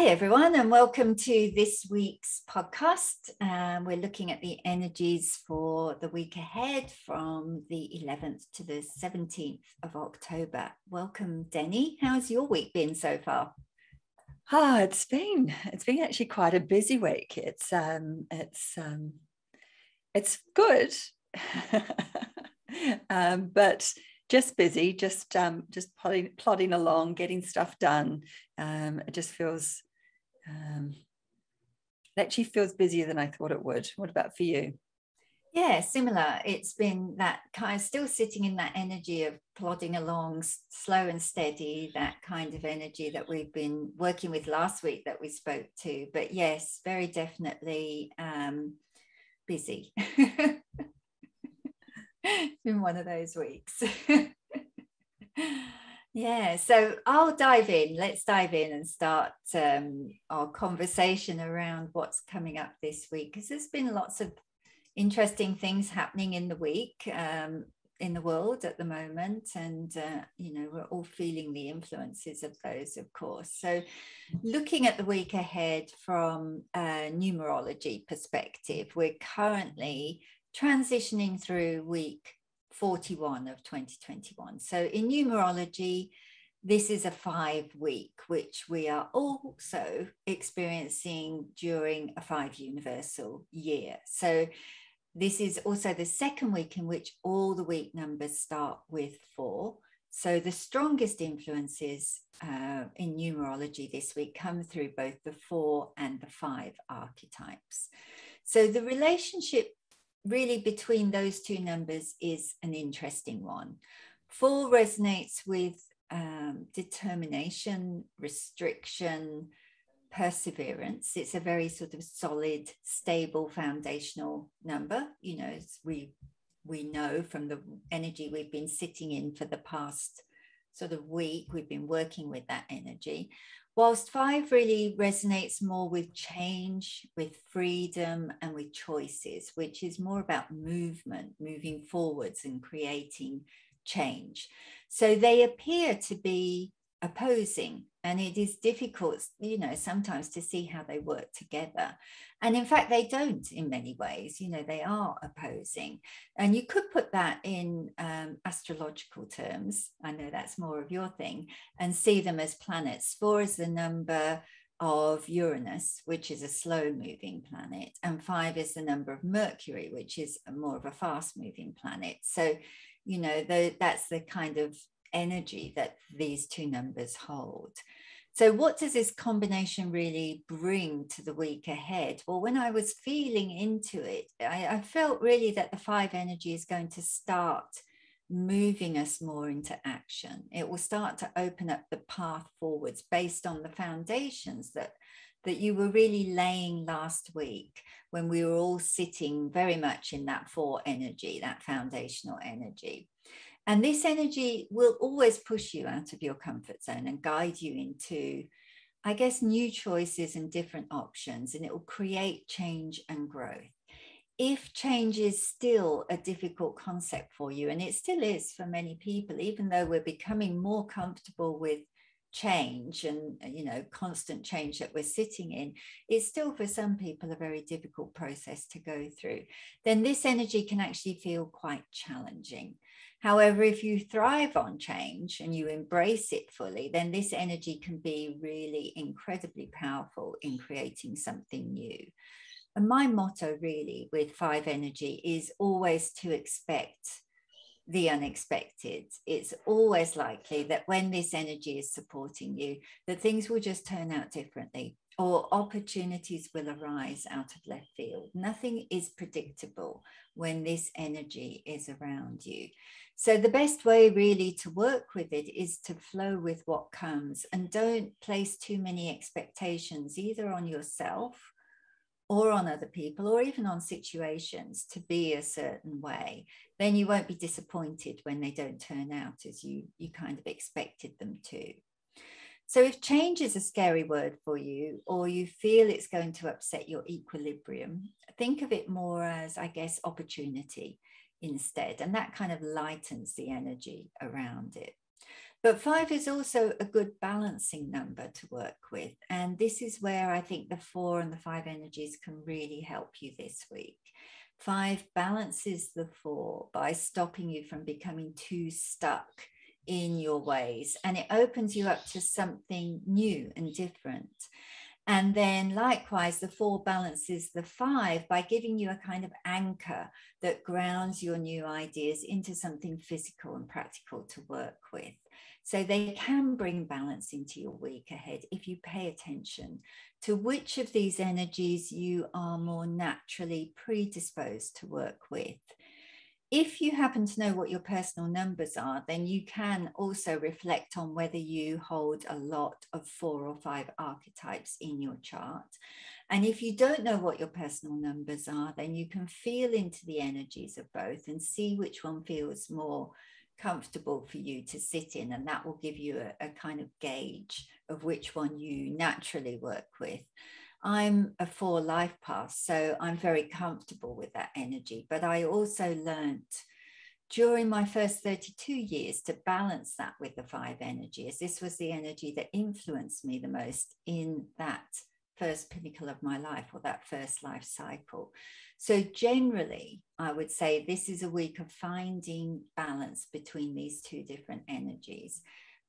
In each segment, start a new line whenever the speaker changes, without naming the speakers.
Hi, everyone, and welcome to this week's podcast. We're looking at the energies for the week ahead from the 11th to the 17th of October. Welcome, Denny. How's your week been so far?
It's been actually quite a busy week. It's good, but just busy, just plodding along, getting stuff done. It just feels it actually feels busier than I thought it would. What about for you?
Yeah, similar. It's been that kind of still sitting in that energy of plodding along, slow and steady, that kind of energy that we've been working with last week that we spoke to. But yes, very definitely busy. It's been one of those weeks. Yeah, so I'll dive in. Let's dive in and start our conversation around what's coming up this week, because there's been lots of interesting things happening in the week in the world at the moment, and we're all feeling the influences of those, of course. So looking at the week ahead from a numerology perspective, we're currently transitioning through week 41 of 2021. So in numerology, this is a 5-week, which we are also experiencing during a 5 universal year. So this is also the second week in which all the week numbers start with 4. So the strongest influences in numerology this week come through both the 4 and the 5 archetypes. So the relationship really between those two numbers is an interesting one. 4 resonates with determination, restriction, perseverance. It's a very sort of solid, stable, foundational number. You know, we know from the energy we've been sitting in for the past sort of week, we've been working with that energy. Whilst 5 really resonates more with change, with freedom, and with choices, which is more about movement, moving forwards and creating change. So they appear to be opposing, and it is difficult, sometimes to see how they work together. And in fact, they don't in many ways, they are opposing. And you could put that in astrological terms. I know that's more of your thing, and see them as planets. 4 is the number of Uranus, which is a slow moving planet, and 5 is the number of Mercury, which is more of a fast moving planet. So, that's the kind of energy that these two numbers hold. So what does this combination really bring to the week ahead? Well, when I was feeling into it, I felt really that the 5 energy is going to start moving us more into action. It will start to open up the path forwards based on the foundations that you were really laying last week, when we were all sitting very much in that 4 energy, that foundational energy. And this energy will always push you out of your comfort zone and guide you into, I guess, new choices and different options, and it will create change and growth. If change is still a difficult concept for you, and it still is for many people, even though we're becoming more comfortable with change and constant change that we're sitting in, it's still for some people a very difficult process to go through, then this energy can actually feel quite challenging. However, if you thrive on change and you embrace it fully, then this energy can be really incredibly powerful in creating something new. And my motto really with 5 energy is always to expect the unexpected. It's always likely that when this energy is supporting you, that things will just turn out differently, or opportunities will arise out of left field. Nothing is predictable when this energy is around you. So the best way really to work with it is to flow with what comes, and don't place too many expectations either on yourself or on other people, or even on situations to be a certain way. Then you won't be disappointed when they don't turn out as you kind of expected them to. So if change is a scary word for you, or you feel it's going to upset your equilibrium, think of it more as, I guess, opportunity. instead. And that kind of lightens the energy around it. But 5 is also a good balancing number to work with. And this is where I think the 4 and the 5 energies can really help you this week. 5 balances the 4 by stopping you from becoming too stuck in your ways. And it opens you up to something new and different. And then likewise, the 4 balances the 5 by giving you a kind of anchor that grounds your new ideas into something physical and practical to work with. So they can bring balance into your week ahead if you pay attention to which of these energies you are more naturally predisposed to work with. If you happen to know what your personal numbers are, then you can also reflect on whether you hold a lot of 4 or 5 archetypes in your chart. And if you don't know what your personal numbers are, then you can feel into the energies of both and see which one feels more comfortable for you to sit in. And that will give you a kind of gauge of which one you naturally work with. I'm a 4 life path, so I'm very comfortable with that energy. But I also learned during my first 32 years to balance that with the 5 energy, as this was the energy that influenced me the most in that first pinnacle of my life, or that first life cycle. So generally, I would say this is a week of finding balance between these 2 different energies,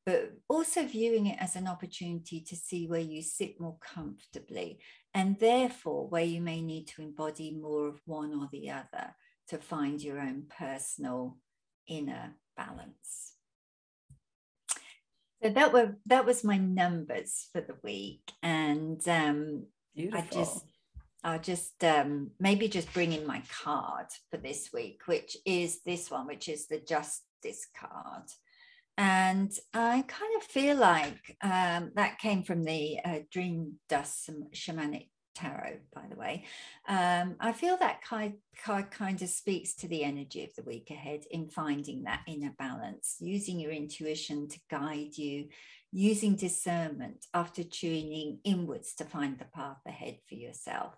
but also viewing it as an opportunity to see where you sit more comfortably, and therefore where you may need to embody more of one or the other to find your own personal inner balance. So that was my numbers for the week. And I'll just maybe just bring in my card for this week, which is this one, which is the Justice card. And I kind of feel like that came from the Dream Dust Shamanic Tarot, by the way. I feel that card kind of speaks to the energy of the week ahead in finding that inner balance, using your intuition to guide you, using discernment after tuning inwards to find the path ahead for yourself.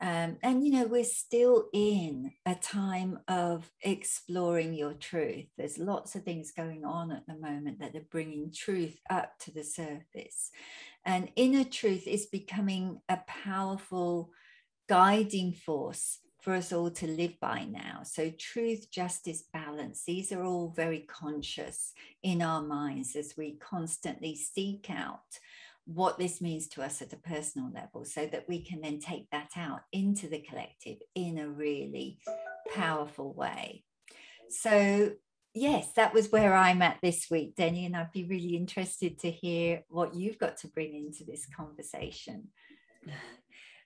And, you know, we're still in a time of exploring your truth. There's lots of things going on at the moment that are bringing truth up to the surface. And inner truth is becoming a powerful guiding force for us all to live by now. So truth, justice, balance, these are all very conscious in our minds as we constantly seek out what this means to us at a personal level, so that we can then take that out into the collective in a really powerful way. So yes, that was where I'm at this week, Denny, and I'd be really interested to hear what you've got to bring into this conversation.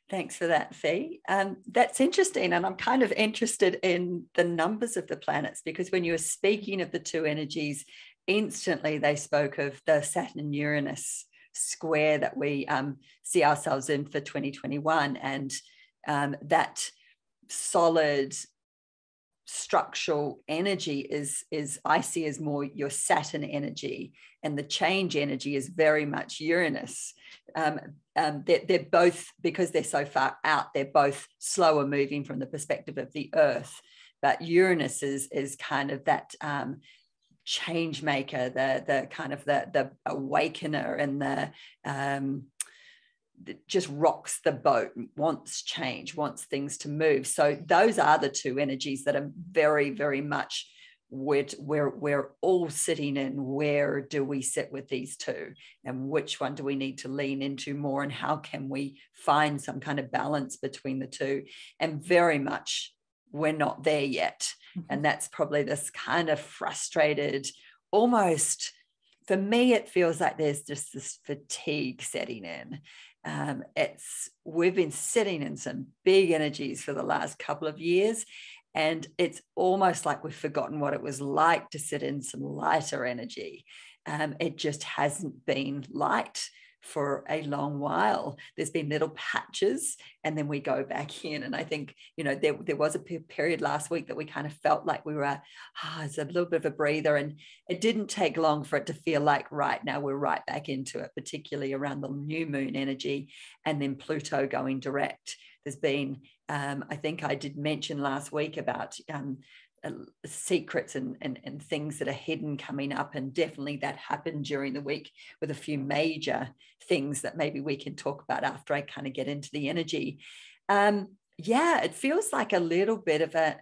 Thanks for that, Fee. That's interesting. And I'm kind of interested in the numbers of the planets, because when you were speaking of the 2 energies, instantly they spoke of the Saturn-Uranus square that we see ourselves in for 2021, and that solid structural energy is I see as more your Saturn energy, and the change energy is very much Uranus. They're both, because they're so far out, they're both slower moving from the perspective of the Earth, but Uranus is kind of that change maker, the kind of the awakener, and the just rocks the boat, wants change, wants things to move. So those are the 2 energies that are very, very much we're all sitting in. Where do we sit with these 2, and which one do we need to lean into more, and how can we find some kind of balance between the 2? And very much we're not there yet. And that's probably this kind of frustrated, almost, for me, it feels like there's just this fatigue setting in. We've been sitting in some big energies for the last couple of years, and it's almost like we've forgotten what it was like to sit in some lighter energy. It just hasn't been light for a long while. There's been little patches, and then we go back in. And I think, you know, there was a period last week that we kind of felt like we were, it's a little bit of a breather. And it didn't take long for it to feel like right now we're right back into it, particularly around the new moon energy and then Pluto going direct. There's been, I think I did mention last week about secrets and things that are hidden coming up, and definitely that happened during the week with a few major things that maybe we can talk about after I kind of get into the energy. Yeah, it feels like a little bit of a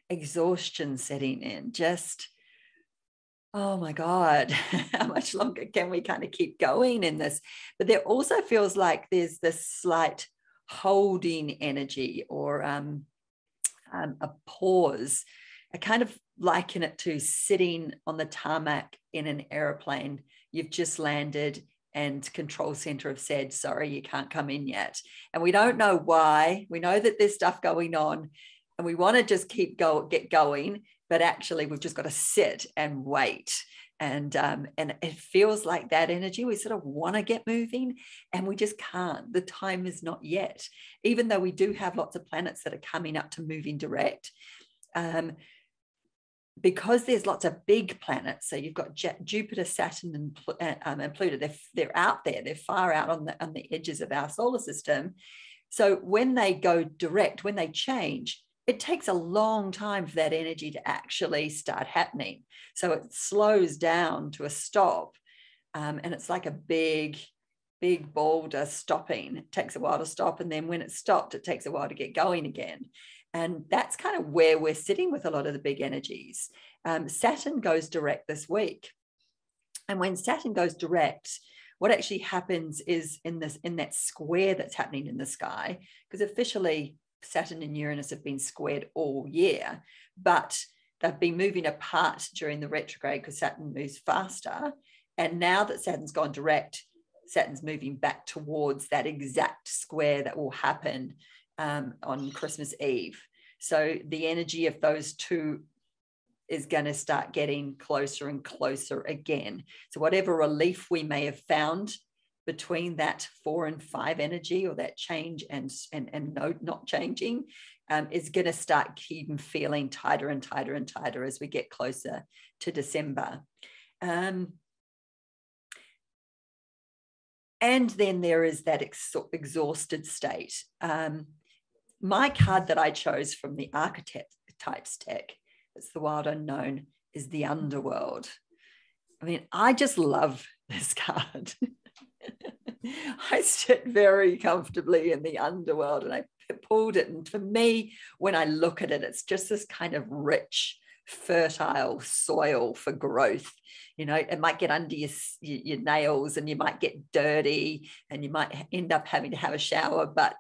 exhaustion setting in. Just, oh my God, how much longer can we kind of keep going in this? But there also feels like there's this slight holding energy, or a pause. I kind of liken it to sitting on the tarmac in an airplane. You've just landed and control center have said, sorry, you can't come in yet. And we don't know why. We know that there's stuff going on and we want to just get going, but actually we've just got to sit and wait. And it feels like that energy. We sort of want to get moving and we just can't. The time is not yet, even though we do have lots of planets that are coming up to moving direct. Because there's lots of big planets, so you've got Jupiter, Saturn, and Pluto. They're out there. They're far out on the edges of our solar system. So when they go direct, when they change, it takes a long time for that energy to actually start happening. So it slows down to a stop, and it's like a big boulder stopping. It takes a while to stop, and then when it's stopped, it takes a while to get going again. And that's kind of where we're sitting with a lot of the big energies. Saturn goes direct this week. And when Saturn goes direct, what actually happens is in that square that's happening in the sky, because officially Saturn and Uranus have been squared all year, but they've been moving apart during the retrograde because Saturn moves faster. And now that Saturn's gone direct, Saturn's moving back towards that exact square that will happen on Christmas Eve. So the energy of those two is going to start getting closer and closer again. So whatever relief we may have found between that 4 and 5 energy, or that change and no, not changing, is going to start keeping feeling tighter and tighter and tighter as we get closer to December. And then there is that exhausted state. My card that I chose from the Archetypes deck, it's the Wild Unknown, is the Underworld. I mean, I just love this card. I sit very comfortably in the Underworld, and I pulled it. And for me, when I look at it, it's just this kind of rich, fertile soil for growth. You know, it might get under your nails and you might get dirty and you might end up having to have a shower, but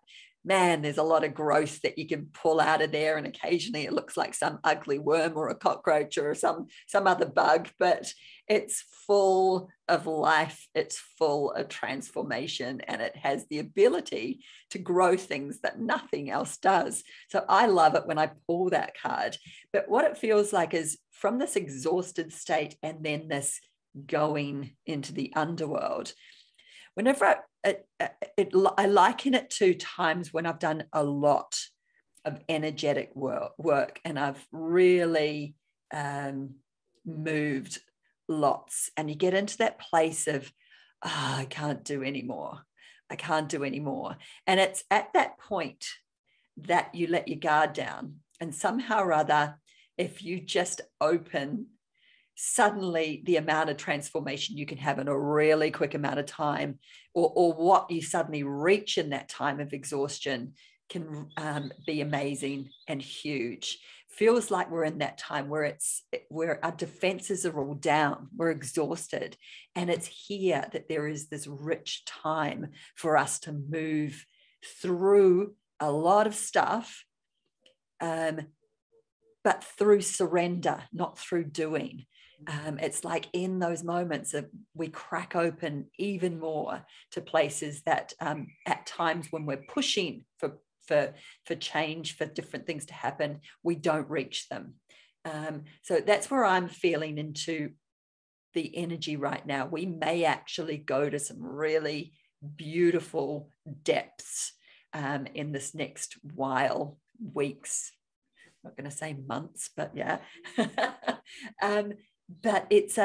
man, there's a lot of growth that you can pull out of there. And occasionally it looks like some ugly worm or a cockroach or some other bug, but it's full of life. It's full of transformation, and it has the ability to grow things that nothing else does. So I love it when I pull that card. But what it feels like is from this exhausted state and then this going into the underworld, whenever I liken it to times when I've done a lot of energetic work and I've really moved lots, and you get into that place of, I can't do anymore. I can't do anymore. And it's at that point that you let your guard down, and somehow or other, if you just open, suddenly the amount of transformation you can have in a really quick amount of time, or what you suddenly reach in that time of exhaustion can be amazing and huge. Feels like we're in that time where our defenses are all down, we're exhausted, and it's here that there is this rich time for us to move through a lot of stuff, but through surrender, not through doing. It's like in those moments that we crack open even more to places that at times when we're pushing for change, for different things to happen, we don't reach them. So that's where I'm feeling into the energy right now. We may actually go to some really beautiful depths in this next while, weeks. I'm not going to say months, but yeah. But it's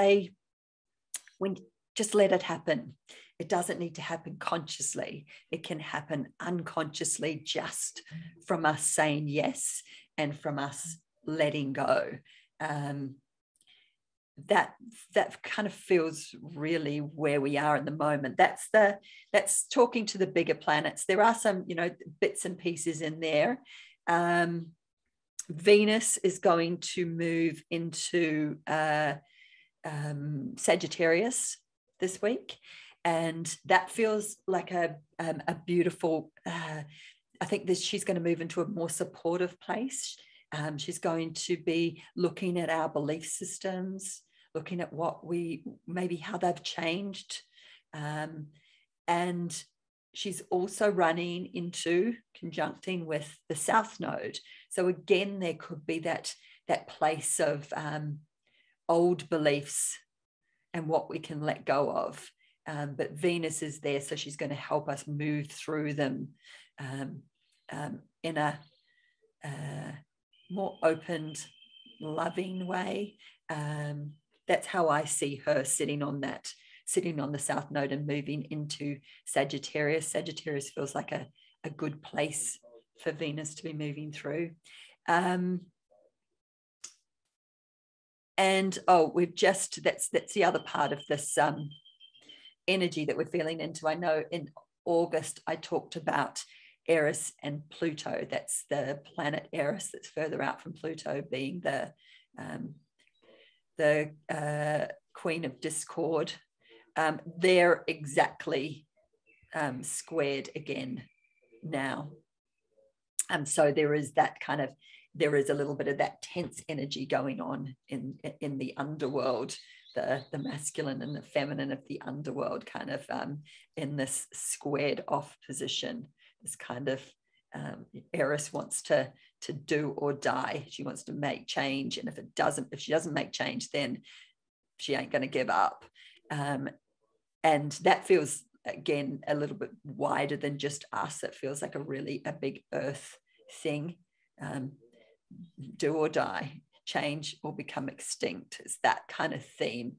when just let it happen. It doesn't need to happen consciously. It can happen unconsciously, just from us saying yes and from us letting go. That kind of feels really where we are in the moment. That's talking to the bigger planets. There are some, bits and pieces in there. Venus is going to move into Sagittarius this week, and that feels like a beautiful, I think she's going to move into a more supportive place. She's going to be looking at our belief systems, looking at maybe how they've changed. And she's also running into conjuncting with the South Node. So again, there could be that place of old beliefs and what we can let go of. But Venus is there, so she's going to help us move through them in a more opened, loving way. That's how I see her sitting on the South Node and moving into Sagittarius. Sagittarius feels like a good place for Venus to be moving through. That's the other part of this energy that we're feeling into. I know in August I talked about Eris and Pluto. That's the planet Eris that's further out from Pluto, being the queen of discord. They're exactly squared again now. So there is a little bit of that tense energy going on in the underworld, the masculine and the feminine of the underworld kind of in this squared off position. This kind of Eris wants to do or die. She wants to make change, and if she doesn't make change, then she ain't going to give up. And that feels again a little bit wider than just us. It feels like a big earth thing. Do or die, change or become extinct. It's that kind of theme.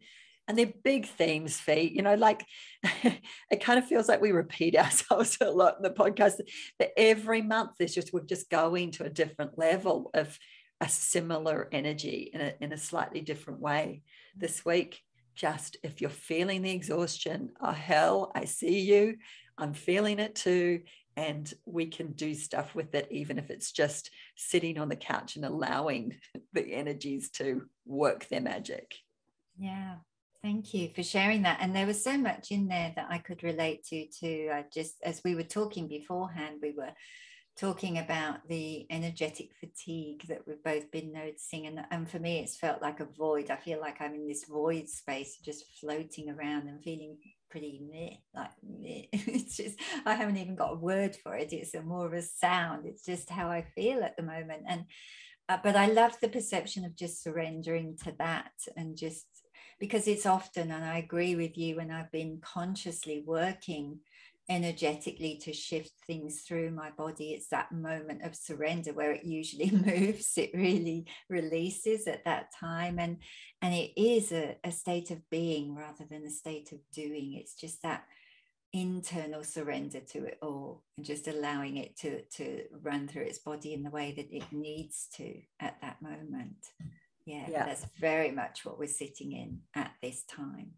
And they're big themes, Fee. It kind of feels like we repeat ourselves a lot in the podcast, but every month we're just going to a different level of a similar energy in a slightly different way. This week, just if you're feeling the exhaustion, oh hell, I see you. I'm feeling it too. And we can do stuff with it, even if it's just sitting on the couch and allowing the energies to work their magic.
Yeah. Thank you for sharing that. And there was so much in there that I could relate to too. Just as we were talking beforehand, we were talking about the energetic fatigue that we've both been noticing. And for me, it's felt like a void. I feel like I'm in this void space, just floating around and feeling pretty meh. It's just, I haven't even got a word for it. It's more of a sound. It's just how I feel at the moment. And but I love the perception of just surrendering to that, and just because it's often, and I agree with you, when I've been consciously working energetically to shift things through my body, it's that moment of surrender where it usually moves. It really releases at that time, and it is a state of being rather than a state of doing. It's just that internal surrender to it all, and just allowing it to run through its body in the way that it needs to at that moment. Yeah. That's very much what we're sitting in at this time.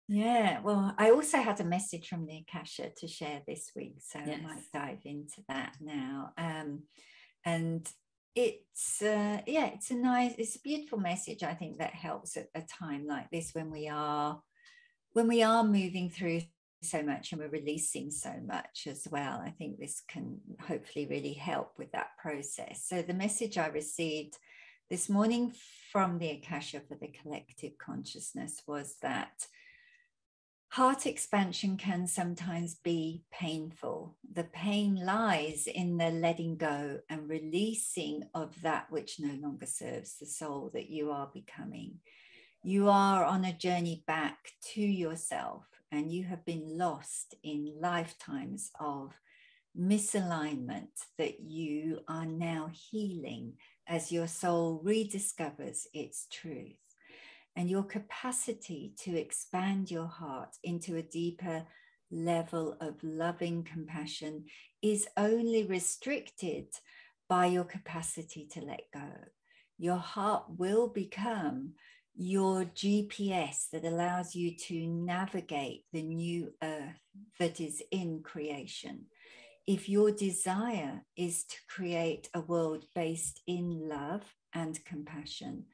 Yeah, well, I also had a message from the Akasha to share this week, so yes. I might dive into that now. And it's it's a beautiful message, I think, that helps at a time like this when we are moving through so much and we're releasing so much as well. I think this can hopefully really help with that process. So the message I received this morning from the Akasha for the collective consciousness was that heart expansion can sometimes be painful. The pain lies in the letting go and releasing of that which no longer serves the soul that you are becoming. You are on a journey back to yourself, and you have been lost in lifetimes of misalignment that you are now healing as your soul rediscovers its truth. And your capacity to expand your heart into a deeper level of loving compassion is only restricted by your capacity to let go. Your heart will become your GPS that allows you to navigate the new earth that is in creation. If your desire is to create a world based in love and compassion,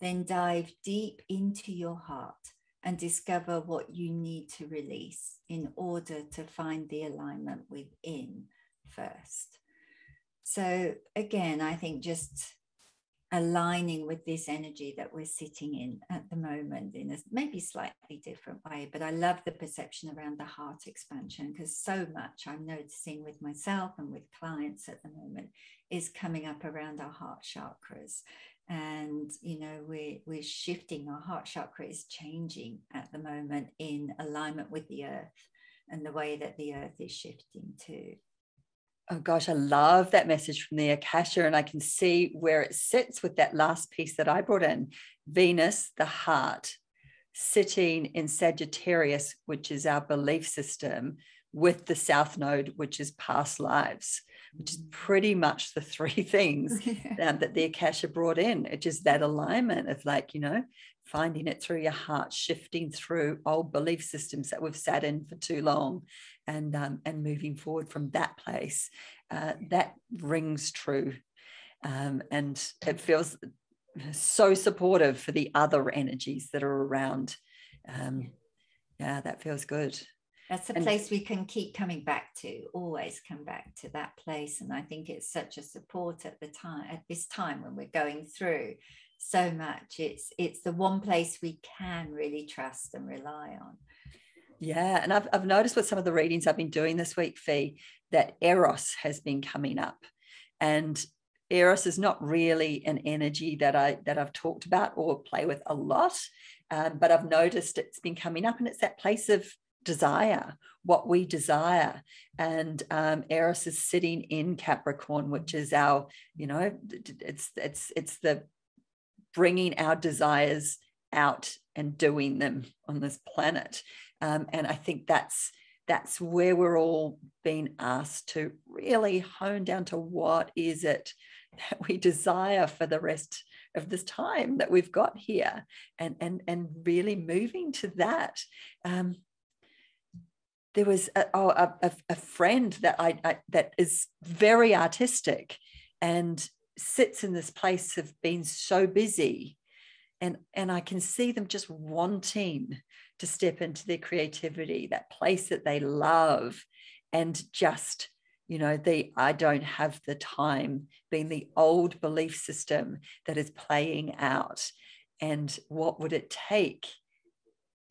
then dive deep into your heart and discover what you need to release in order to find the alignment within first. So again, I think just aligning with this energy that we're sitting in at the moment in a maybe slightly different way, but I love the perception around the heart expansion, because so much I'm noticing with myself and with clients at the moment is coming up around our heart chakras. And you know, we're shifting. Our heart chakra is changing at the moment in alignment with the earth and the way that the earth is shifting too.
Oh gosh, I love that message from the Akasha, and I can see where it sits with that last piece that I brought in. Venus, the heart, sitting in Sagittarius, which is our belief system, with the South Node, which is past lives, which is pretty much the three things that the Akasha brought in. It's just that alignment of, like, you know, finding it through your heart, shifting through old belief systems that we've sat in for too long, and moving forward from that place. That rings true. And it feels so supportive for the other energies that are around. Yeah, that feels good.
That's a place we can keep coming back to, always come back to that place. And I think it's such a support at this time when we're going through so much. It's the one place we can really trust and rely on.
Yeah, and I've noticed with some of the readings I've been doing this week, Fee, that Eros has been coming up, and Eros is not really an energy that I've talked about or play with a lot, but I've noticed it's been coming up, and it's that place of desire, what we desire. And Eros is sitting in Capricorn, which is our, you know, it's the bringing our desires out and doing them on this planet. And I think that's where we're all being asked to really hone down to what is it that we desire for the rest of this time that we've got here, and really moving to that. There was a friend that I that is very artistic and sits in this place of being so busy, and I can see them just wanting to step into their creativity, that place that they love, and just, you know, I don't have the time, being the old belief system that is playing out. And what would it take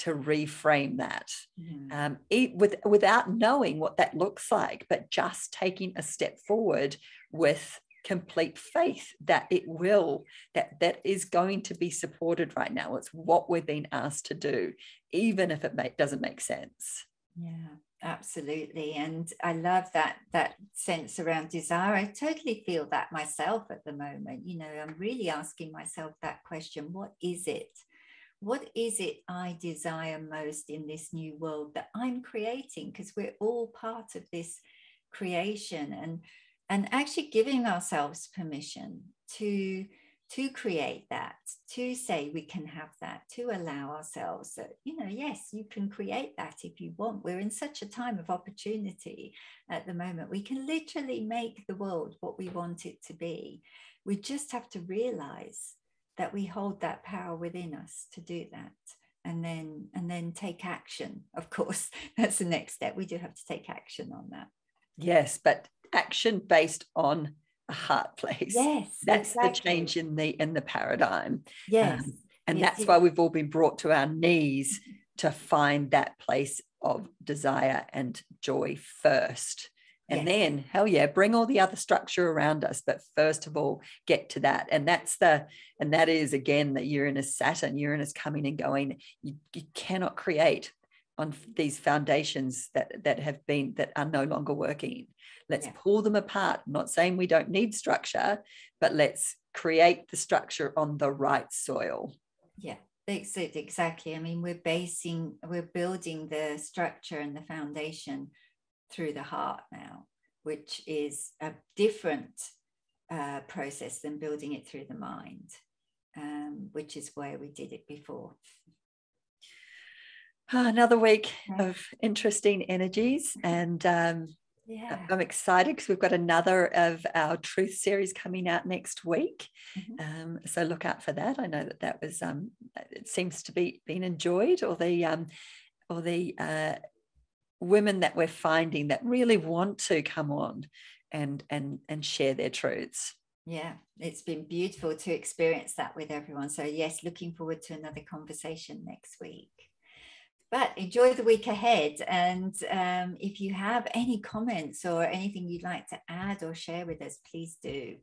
to reframe that, without knowing what that looks like, but just taking a step forward with complete faith that it will, that is going to be supported right now. It's what we're being asked to do, even if it doesn't make sense.
Yeah, absolutely. And I love that sense around desire. I totally feel that myself at the moment. You know, I'm really asking myself that question: what is it? What is it I desire most in this new world that I'm creating? Because we're all part of this creation, and actually giving ourselves permission to create that, to say we can have that, to allow ourselves that, you know, yes, you can create that if you want. We're in such a time of opportunity at the moment. We can literally make the world what we want it to be. We just have to realize that we hold that power within us to do that, and then take action. Of course, that's the next step. We do have to take action on that.
Yes, but action based on a heart place.
Yes,
that's exactly the change in the paradigm.
Yes,
and that's why we've all been brought to our knees to find that place of desire and joy first. And then, hell yeah, bring all the other structure around us. But first of all, get to that. And that is, again, the Uranus Saturn. Uranus coming and going. You cannot create on these foundations that are no longer working. Let's pull them apart. I'm not saying we don't need structure, but let's create the structure on the right soil.
Yeah, that's it, exactly. I mean, we're building the structure and the foundation through the heart now, which is a different process than building it through the mind, which is where we did it before.
Another week of interesting energies, and
yeah,
I'm excited because we've got another of our truth series coming out next week. So look out for that. I know that was it seems to be being enjoyed, or the women that we're finding that really want to come on and share their truths.
Yeah, it's been beautiful to experience that with everyone. So yes, looking forward to another conversation next week. But enjoy the week ahead. And if you have any comments or anything you'd like to add or share with us, please do.